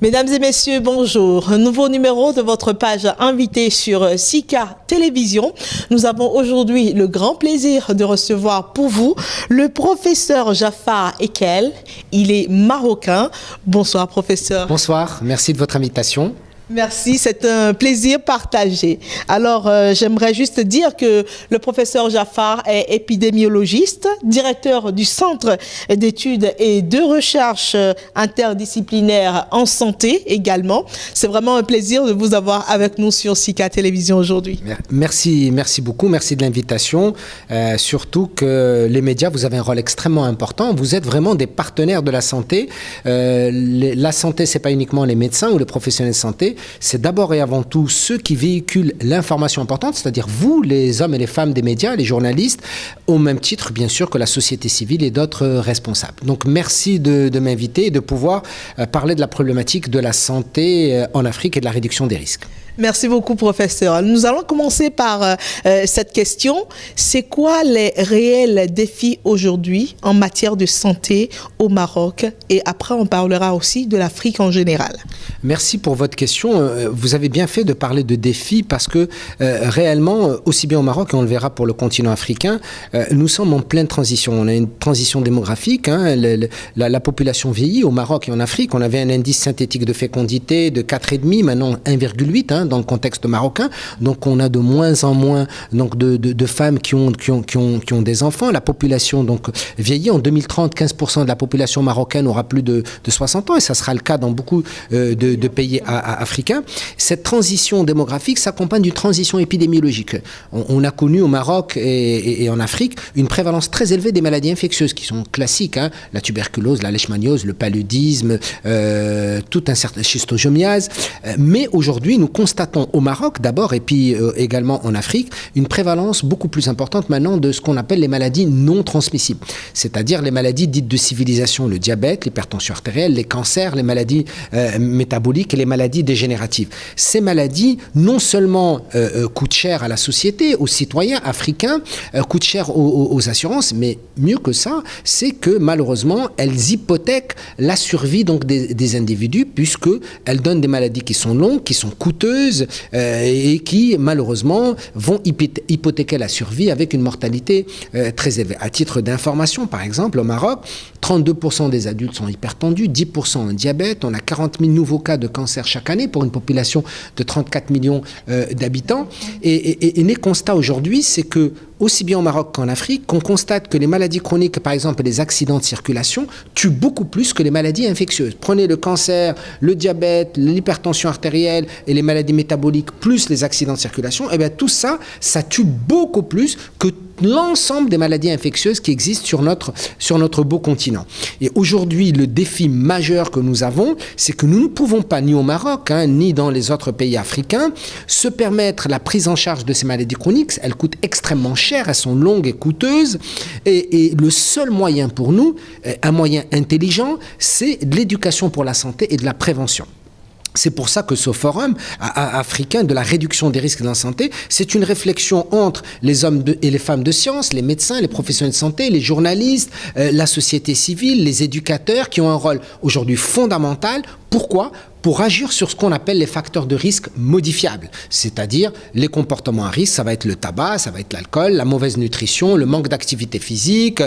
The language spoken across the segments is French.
Mesdames et messieurs, bonjour. Un nouveau numéro de votre page invitée sur Sika Télévision. Nous avons aujourd'hui le grand plaisir de recevoir pour vous le professeur Jafar Ekel. Il est marocain. Bonsoir, professeur. Bonsoir, merci de votre invitation. Merci, c'est un plaisir partagé. Alors, j'aimerais juste dire que le professeur Jafar est épidémiologiste, directeur du Centre d'études et de recherche interdisciplinaires en santé également. C'est vraiment un plaisir de vous avoir avec nous sur Sika Télévision aujourd'hui. Merci beaucoup, merci de l'invitation. Surtout que les médias, vous avez un rôle extrêmement important. Vous êtes vraiment des partenaires de la santé. La santé, c'est pas uniquement les médecins ou les professionnels de santé. C'est d'abord et avant tout ceux qui véhiculent l'information importante, c'est-à-dire vous, les hommes et les femmes des médias, les journalistes, au même titre, bien sûr, que la société civile et d'autres responsables. Donc, merci de m'inviter et de pouvoir parler de la problématique de la santé en Afrique et de la réduction des risques. Merci beaucoup, professeur. Nous allons commencer par cette question. C'est quoi les réels défis aujourd'hui en matière de santé au Maroc? Et après, on parlera aussi de l'Afrique en général. Merci pour votre question. Vous avez bien fait de parler de défis parce que réellement, aussi bien au Maroc, et on le verra pour le continent africain, nous sommes en pleine transition. On a une transition démographique. La population vieillit au Maroc et en Afrique. On avait un indice synthétique de fécondité de 4,5, maintenant 1,8 dans le contexte marocain. Donc, on a de moins en moins de femmes qui ont des enfants. La population donc vieillit. En 2030, 15% de la population marocaine aura plus de 60 ans et ça sera le cas dans beaucoup de pays africains. Cette transition démographique s'accompagne d'une transition épidémiologique. On a connu au Maroc et en Afrique une prévalence très élevée des maladies infectieuses qui sont classiques, la tuberculose, la leishmaniose, le paludisme, tout un certain schistosomiase. Mais aujourd'hui, nous constatons au Maroc d'abord et puis également en Afrique une prévalence beaucoup plus importante maintenant de ce qu'on appelle les maladies non transmissibles, c'est-à-dire les maladies dites de civilisation, le diabète, l'hypertension artérielle, les cancers, les maladies métaboliques et les maladies dégénératives. Ces maladies non seulement coûtent cher à la société, aux citoyens africains, coûtent cher aux assurances, mais mieux que ça, c'est que malheureusement elles hypothèquent la survie donc des individus puisque elles donnent des maladies qui sont longues, qui sont coûteuses et qui malheureusement vont hypothéquer la survie avec une mortalité très élevée. À titre d'information, par exemple, au Maroc, 32% des adultes sont hypertendus, 10% ont diabète, on a 40 000 nouveaux cas de cancer chaque année pour une population de 34 millions d'habitants. Et les constats aujourd'hui, c'est que aussi bien au Maroc qu'en Afrique, qu'on constate que les maladies chroniques, par exemple les accidents de circulation, tuent beaucoup plus que les maladies infectieuses. Prenez le cancer, le diabète, l'hypertension artérielle et les maladies métaboliques, plus les accidents de circulation, et bien tout ça, ça tue beaucoup plus que l'ensemble des maladies infectieuses qui existent sur notre beau continent. Et aujourd'hui, le défi majeur que nous avons, c'est que nous ne pouvons pas, ni au Maroc, ni dans les autres pays africains, se permettre la prise en charge de ces maladies chroniques. Elles coûtent extrêmement cher, elles sont longues et coûteuses. Et le seul moyen pour nous, un moyen intelligent, c'est de l'éducation pour la santé et de la prévention. C'est pour ça que ce forum africain de la réduction des risques dans la santé, c'est une réflexion entre les hommes et les femmes de science, les médecins, les professionnels de santé, les journalistes, la société civile, les éducateurs qui ont un rôle aujourd'hui fondamental. Pourquoi ? Pour agir sur ce qu'on appelle les facteurs de risque modifiables, c'est-à-dire les comportements à risque, ça va être le tabac, ça va être l'alcool, la mauvaise nutrition, le manque d'activité physique,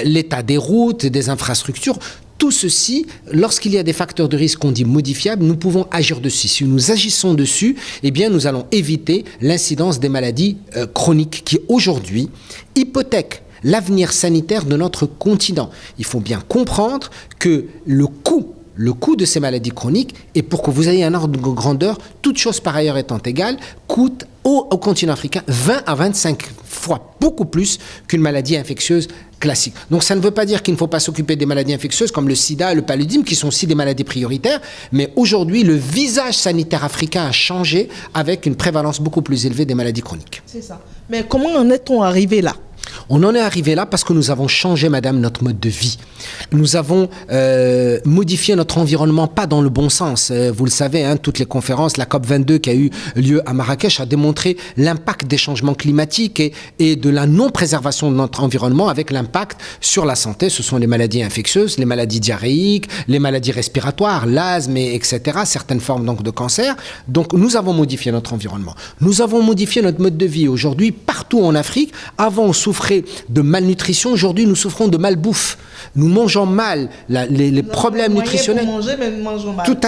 l'état des routes, des infrastructures. Tout ceci, lorsqu'il y a des facteurs de risque qu'on dit modifiables, nous pouvons agir dessus. Si nous agissons dessus, eh bien, nous allons éviter l'incidence des maladies chroniques qui, aujourd'hui, hypothèquent l'avenir sanitaire de notre continent. Il faut bien comprendre que le coût de ces maladies chroniques, et pour que vous ayez un ordre de grandeur, toute chose par ailleurs étant égale, coûte au continent africain 20 à 25 fois beaucoup plus qu'une maladie infectieuse classique. Donc ça ne veut pas dire qu'il ne faut pas s'occuper des maladies infectieuses comme le sida et le paludisme, qui sont aussi des maladies prioritaires, mais aujourd'hui, le visage sanitaire africain a changé avec une prévalence beaucoup plus élevée des maladies chroniques. C'est ça. Mais comment en est-on arrivé là ? On en est arrivé là parce que nous avons changé, madame, notre mode de vie. Nous avons modifié notre environnement, pas dans le bon sens. Vous le savez, hein, toutes les conférences, la COP22 qui a eu lieu à Marrakech a démontré l'impact des changements climatiques et de la non-préservation de notre environnement avec l'impact sur la santé. Ce sont les maladies infectieuses, les maladies diarrhéiques, les maladies respiratoires, l'asthme, etc., certaines formes donc de cancer. Donc nous avons modifié notre environnement. Nous avons modifié notre mode de vie. Aujourd'hui, partout en Afrique, avant on souffrait de malnutrition, aujourd'hui nous souffrons de malbouffe. Nous mangeons mal, les problèmes nutritionnels. Pour manger, mais nous mangeons mal. Tout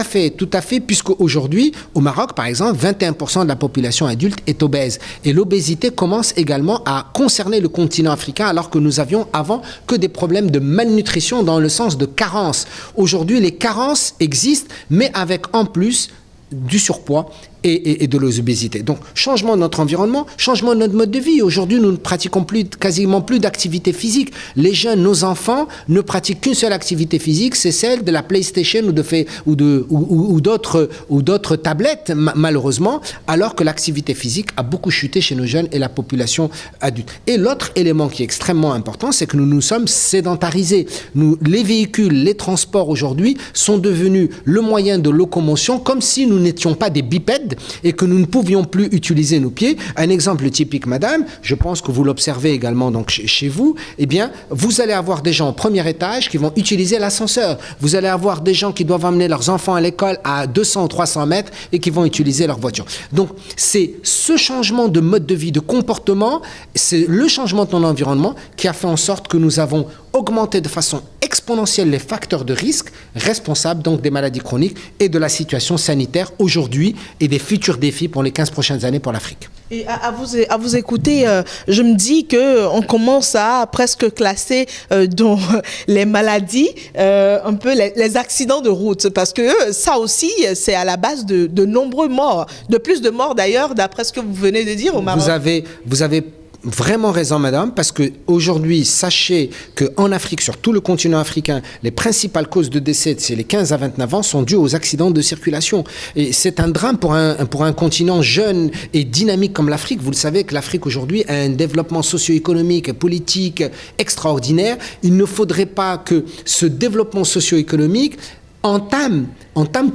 à fait, puisque aujourd'hui, au Maroc, par exemple, 21% de la population adulte est obèse. Et l'obésité commence également à concerner le continent africain, alors que nous avions avant que des problèmes de malnutrition dans le sens de carence. Aujourd'hui, les carences existent, mais avec en plus du surpoids et de l'obésité. Donc, changement de notre environnement, changement de notre mode de vie. Aujourd'hui, nous ne pratiquons quasiment plus d'activité physique. Les jeunes, nos enfants, ne pratiquent qu'une seule activité physique, c'est celle de la PlayStation ou d'autres tablettes, malheureusement, alors que l'activité physique a beaucoup chuté chez nos jeunes et la population adulte. Et l'autre élément qui est extrêmement important, c'est que nous nous sommes sédentarisés. Les véhicules, les transports aujourd'hui sont devenus le moyen de locomotion, comme si nous n'étions pas des bipèdes et que nous ne pouvions plus utiliser nos pieds. Un exemple typique, madame, je pense que vous l'observez également donc chez vous, eh bien, vous allez avoir des gens au premier étage qui vont utiliser l'ascenseur. Vous allez avoir des gens qui doivent emmener leurs enfants à l'école à 200 ou 300 mètres et qui vont utiliser leur voiture. Donc, c'est ce changement de mode de vie, de comportement, c'est le changement de ton environnement qui a fait en sorte que nous avons augmenté de façon exponentielle les facteurs de risque responsables donc des maladies chroniques et de la situation sanitaire aujourd'hui et des futurs défis pour les 15 prochaines années pour l'Afrique. Et à vous écouter, je me dis qu'on commence à presque classer dans les maladies un peu les accidents de route, parce que ça aussi, c'est à la base de nombreux morts, de plus de morts d'ailleurs, d'après ce que vous venez de dire au Maroc. Vous avez vraiment raison, madame, parce qu'aujourd'hui, sachez qu'en Afrique, sur tout le continent africain, les principales causes de décès, c'est les 15 à 29 ans, sont dues aux accidents de circulation. Et c'est un drame pour un continent jeune et dynamique comme l'Afrique. Vous le savez que l'Afrique aujourd'hui a un développement socio-économique et politique extraordinaire. Il ne faudrait pas que ce développement socio-économique entame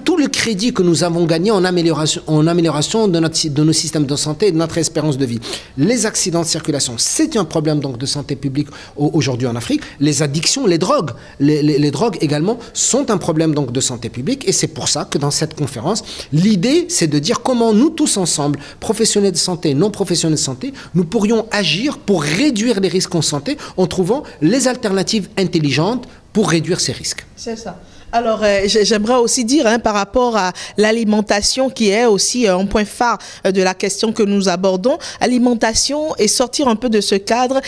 tout le crédit que nous avons gagné en amélioration de nos systèmes de santé et de notre espérance de vie. Les accidents de circulation, c'est un problème donc de santé publique aujourd'hui en Afrique. Les addictions, les drogues, les drogues également sont un problème donc de santé publique, et c'est pour ça que dans cette conférence, l'idée c'est de dire comment nous tous ensemble, professionnels de santé, non professionnels de santé, nous pourrions agir pour réduire les risques en santé en trouvant les alternatives intelligentes pour réduire ces risques. C'est ça. Alors, j'aimerais aussi dire, par rapport à l'alimentation, qui est aussi un point phare de la question que nous abordons, alimentation, et sortir un peu de ce cadre,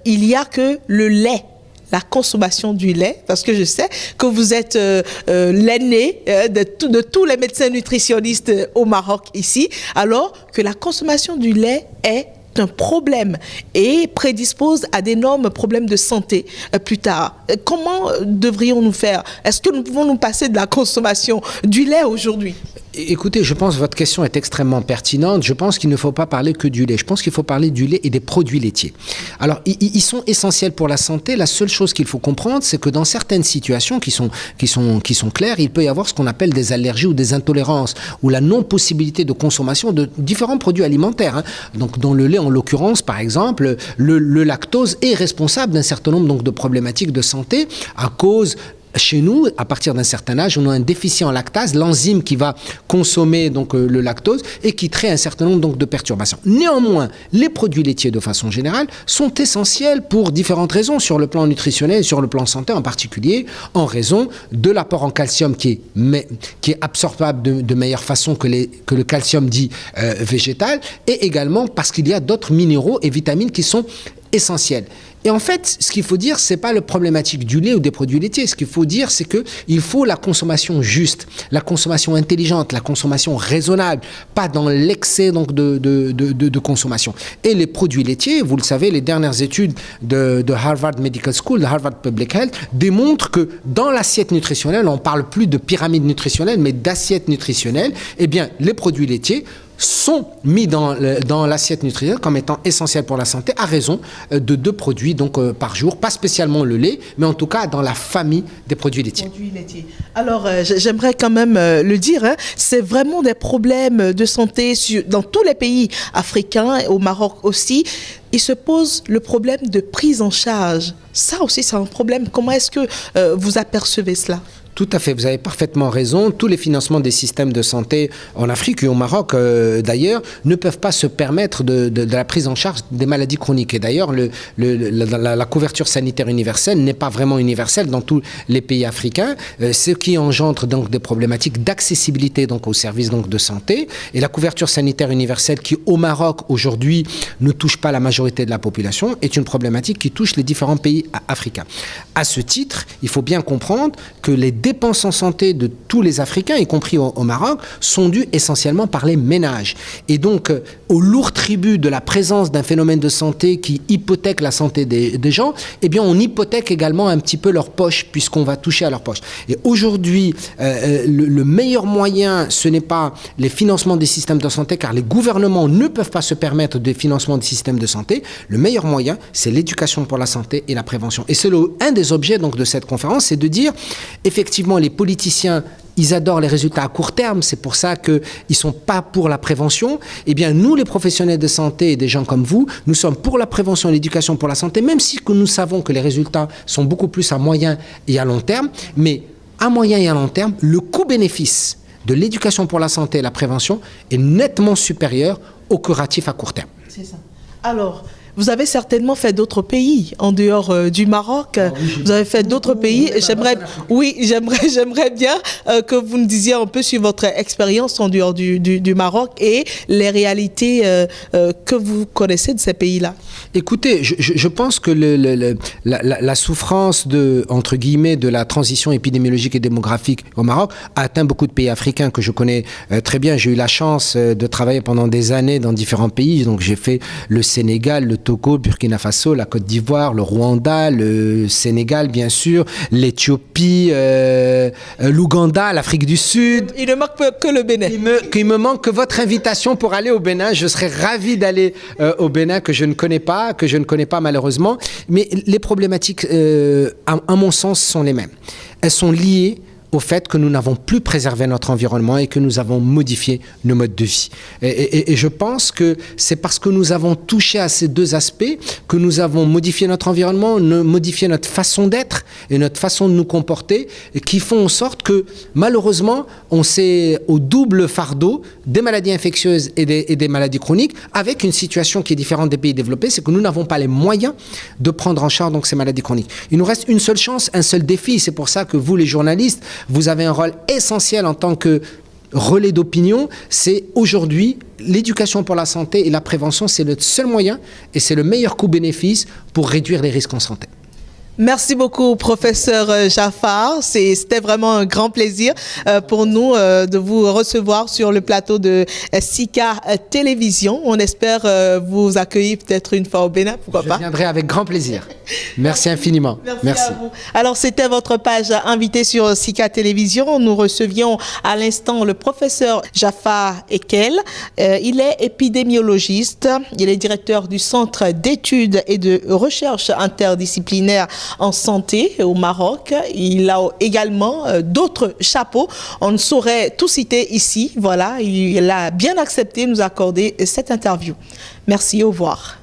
il y a que le lait. La consommation du lait, parce que je sais que vous êtes l'aîné de tous les médecins nutritionnistes au Maroc ici, alors que la consommation du lait est un problème et prédispose à d'énormes problèmes de santé plus tard. Comment devrions-nous faire? Est-ce que nous pouvons nous passer de la consommation du lait aujourd'hui? Écoutez, je pense que votre question est extrêmement pertinente. Je pense qu'il ne faut pas parler que du lait. Je pense qu'il faut parler du lait et des produits laitiers. Alors, ils sont essentiels pour la santé. La seule chose qu'il faut comprendre, c'est que dans certaines situations qui sont claires, il peut y avoir ce qu'on appelle des allergies ou des intolérances, ou la non-possibilité de consommation de différents produits alimentaires. Donc, dans le lait, en l'occurrence, par exemple, le lactose est responsable d'un certain nombre donc, de problématiques de santé à cause. Chez nous, à partir d'un certain âge, on a un déficit en lactase, l'enzyme qui va consommer donc le lactose et qui crée un certain nombre donc de perturbations. Néanmoins, les produits laitiers de façon générale sont essentiels pour différentes raisons sur le plan nutritionnel et sur le plan santé en particulier, en raison de l'apport en calcium qui est absorbable de meilleure façon que le calcium dit végétal, et également parce qu'il y a d'autres minéraux et vitamines qui sont essentiels. Et en fait, ce qu'il faut dire, c'est pas la problématique du lait ou des produits laitiers. Ce qu'il faut dire, c'est que il faut la consommation juste, la consommation intelligente, la consommation raisonnable, pas dans l'excès donc de consommation. Et les produits laitiers, vous le savez, les dernières études de Harvard Medical School, de Harvard Public Health, démontrent que dans l'assiette nutritionnelle, on parle plus de pyramide nutritionnelle, mais d'assiette nutritionnelle. Eh bien, les produits laitiers sont mis dans l'assiette nutritionnelle comme étant essentiels pour la santé à raison de 2 produits donc, par jour, pas spécialement le lait, mais en tout cas dans la famille des produits laitiers. Alors, j'aimerais quand même le dire, hein, c'est vraiment des problèmes de santé dans tous les pays africains, au Maroc aussi. Il se pose le problème de prise en charge. Ça aussi, c'est un problème. Comment est-ce que vous apercevez cela ? Tout à fait, vous avez parfaitement raison. Tous les financements des systèmes de santé en Afrique et au Maroc d'ailleurs ne peuvent pas se permettre de la prise en charge des maladies chroniques. Et d'ailleurs, la couverture sanitaire universelle n'est pas vraiment universelle dans tous les pays africains, ce qui engendre donc des problématiques d'accessibilité donc aux services donc de santé. Et la couverture sanitaire universelle qui au Maroc aujourd'hui ne touche pas la majorité de la population est une problématique qui touche les différents pays africains. À ce titre, il faut bien comprendre que les dépenses en santé de tous les Africains, y compris au Maroc, sont dues essentiellement par les ménages. Et donc, au lourd tribut de la présence d'un phénomène de santé qui hypothèque la santé des gens, eh bien, on hypothèque également un petit peu leur poche, puisqu'on va toucher à leur poche. Et aujourd'hui, le meilleur moyen, ce n'est pas les financements des systèmes de santé, car les gouvernements ne peuvent pas se permettre des financements des systèmes de santé. Le meilleur moyen, c'est l'éducation pour la santé et la prévention. Et c'est un des objets donc, de cette conférence, c'est de dire, effectivement, les politiciens, ils adorent les résultats à court terme, c'est pour ça qu'ils ne sont pas pour la prévention. Eh bien, nous, les professionnels de santé et des gens comme vous, nous sommes pour la prévention et l'éducation pour la santé, même si nous savons que les résultats sont beaucoup plus à moyen et à long terme. Mais à moyen et à long terme, le coût-bénéfice de l'éducation pour la santé et la prévention est nettement supérieur au curatif à court terme. C'est ça. Alors, vous avez certainement fait d'autres pays en dehors du Maroc. Vous avez fait d'autres pays. J'aimerais bien que vous nous disiez un peu sur votre expérience en dehors du Maroc et les réalités que vous connaissez de ces pays-là. Écoutez, je pense que la souffrance entre guillemets, de la transition épidémiologique et démographique au Maroc a atteint beaucoup de pays africains que je connais très bien. J'ai eu la chance de travailler pendant des années dans différents pays. Donc j'ai fait le Sénégal, le Togo, le Burkina Faso, la Côte d'Ivoire, le Rwanda, le Sénégal bien sûr, l'Éthiopie, l'Ouganda, l'Afrique du Sud. Il ne manque que le Bénin. Il me manque que votre invitation pour aller au Bénin. Je serais ravi d'aller au Bénin que je ne connais pas malheureusement. Mais les problématiques, à mon sens, sont les mêmes. Elles sont liées au fait que nous n'avons plus préservé notre environnement et que nous avons modifié nos modes de vie. Et je pense que c'est parce que nous avons touché à ces 2 aspects que nous avons modifié notre environnement, modifié notre façon d'être et notre façon de nous comporter, qui font en sorte que malheureusement, on s'est au double fardeau des maladies infectieuses et des maladies chroniques, avec une situation qui est différente des pays développés, c'est que nous n'avons pas les moyens de prendre en charge donc, ces maladies chroniques. Il nous reste une seule chance, un seul défi. C'est pour ça que vous, les journalistes, vous avez un rôle essentiel en tant que relais d'opinion. C'est aujourd'hui l'éducation pour la santé et la prévention, c'est le seul moyen et c'est le meilleur coût-bénéfice pour réduire les risques en santé. Merci beaucoup, professeur Jaffar. C'était vraiment un grand plaisir pour nous de vous recevoir sur le plateau de Sika Télévision. On espère vous accueillir peut-être une fois au Bénin, pourquoi pas. Je viendrai avec grand plaisir. Merci infiniment. Merci. À vous. Alors, c'était votre page invitée sur Sika Télévision. Nous recevions à l'instant le professeur Jaffar Ekel. Il est épidémiologiste. Il est directeur du Centre d'études et de recherche interdisciplinaire en santé au Maroc. Il a également d'autres chapeaux. On ne saurait tout citer ici. Voilà, il a bien accepté de nous accorder cette interview. Merci, au revoir.